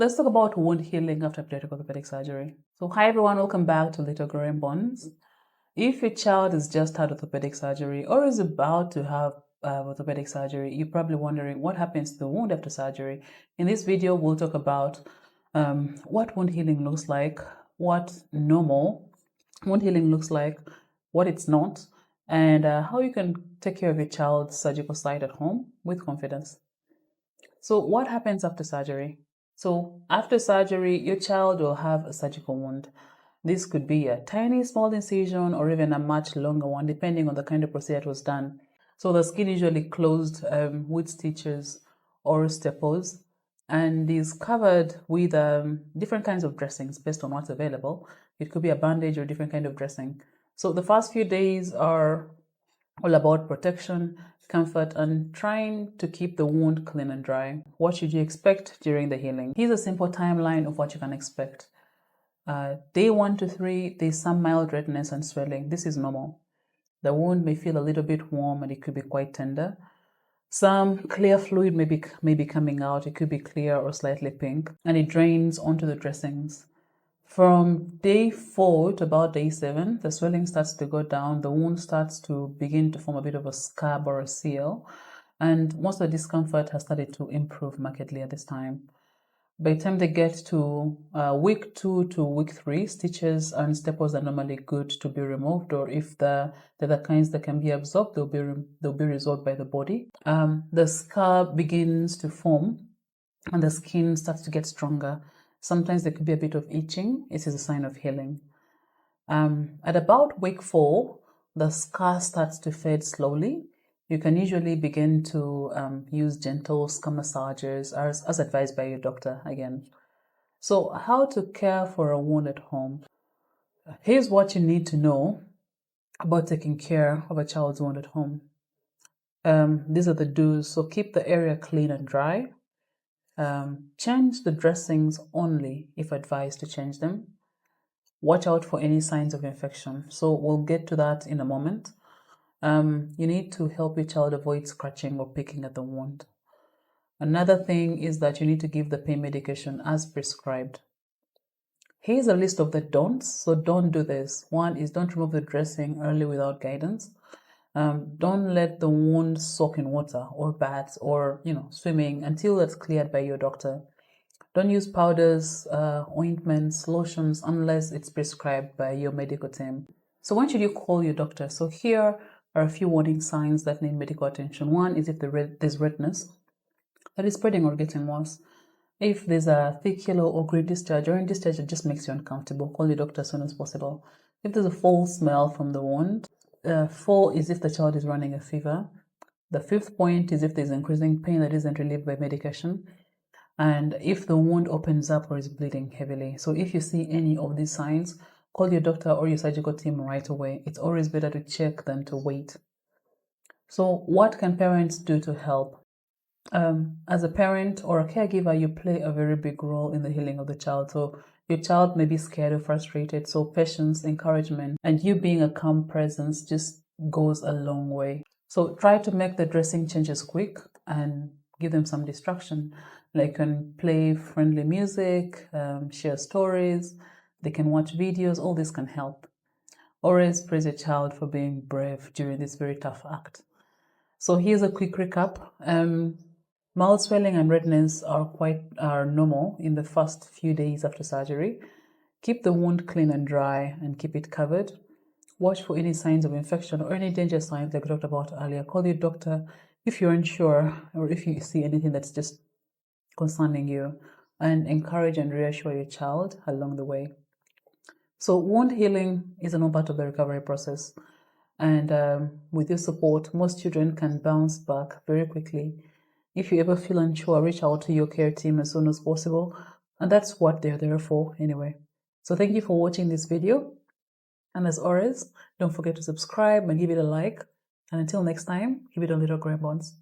Let's talk about wound healing after pediatric orthopedic surgery. So hi everyone, welcome back to Little Growing Bones. If your child has just had orthopedic surgery or is about to have orthopedic surgery, you're probably wondering what happens to the wound after surgery. In this video, we'll talk about what wound healing looks like, what normal wound healing looks like, what it's not, and how you can take care of your child's surgical site at home with confidence. So what happens after surgery? So after surgery, your child will have a surgical wound. This could be a tiny small incision or even a much longer one, depending on the kind of procedure that was done. So the skin usually closed with stitches or staples and is covered with different kinds of dressings based on what's available. It could be a bandage or different kind of dressing. So the first few days are all about protection, comfort, and trying to keep the wound clean and dry. What should you expect during the healing? Here's a simple timeline of what you can expect. Day 1 to 3, there's some mild redness and swelling. This is normal. The wound may feel a little bit warm and it could be quite tender. Some clear fluid may be coming out. It could be clear or slightly pink, and it drains onto the dressings. From day 4 to about day 7, the swelling starts to go down. The wound starts to begin to form a bit of a scab or a seal, and most of the discomfort has started to improve markedly at this time. By the time they get to week 2 to week 3, stitches and staples are normally good to be removed, or if they're the kinds that can be absorbed, they'll be resolved by the body. The scar begins to form and the skin starts to get stronger. Sometimes there could be a bit of itching. It is a sign of healing. At about week 4, the scar starts to fade slowly. You can usually begin to use gentle scar massages as advised by your doctor again. So how to care for a wound at home? Here's what you need to know about taking care of a child's wound at home. These are the do's. So keep the area clean and dry. Change the dressings only if advised to change them. Watch out for any signs of infection. So we'll get to that in a moment. You need to help your child avoid scratching or picking at the wound. Another thing is that you need to give the pain medication as prescribed. Here's a list of the don'ts. So don't do this. One is don't remove the dressing early without guidance. Don't let the wound soak in water or baths or swimming until it's cleared by your doctor. Don't use powders, ointments, lotions unless it's prescribed by your medical team. So when should you call your doctor? So here are a few warning signs that need medical attention. One is if there's redness that is spreading or getting worse. If there's a thick yellow or green discharge or any discharge that just makes you uncomfortable, call your doctor as soon as possible. If there's a foul smell from the wound, 4 is if the child is running a fever. The 5th point is if there's increasing pain that isn't relieved by medication. And if the wound opens up or is bleeding heavily. So if you see any of these signs, call your doctor or your surgical team right away. It's always better to check than to wait. So what can parents do to help? As a parent or a caregiver, you play a very big role in the healing of the child. So your child may be scared or frustrated. So patience, encouragement, and you being a calm presence just goes a long way. So try to make the dressing changes quick and give them some distraction. They can play friendly music, share stories, they can watch videos. All this can help. Always praise your child for being brave during this very tough act. So here's a quick recap. Mild swelling and redness are normal in the first few days after surgery. Keep the wound clean and dry and keep it covered. Watch for any signs of infection or any danger signs like we talked about earlier. Call your doctor if you're unsure or if you see anything that's just concerning you, and encourage and reassure your child along the way. So wound healing is a normal part of the recovery process. And with your support, most children can bounce back very quickly. If you ever feel unsure, reach out to your care team as soon as possible. And that's what they're there for anyway. So thank you for watching this video. And as always, don't forget to subscribe and give it a like. And until next time, keep it on Little Grey Bones.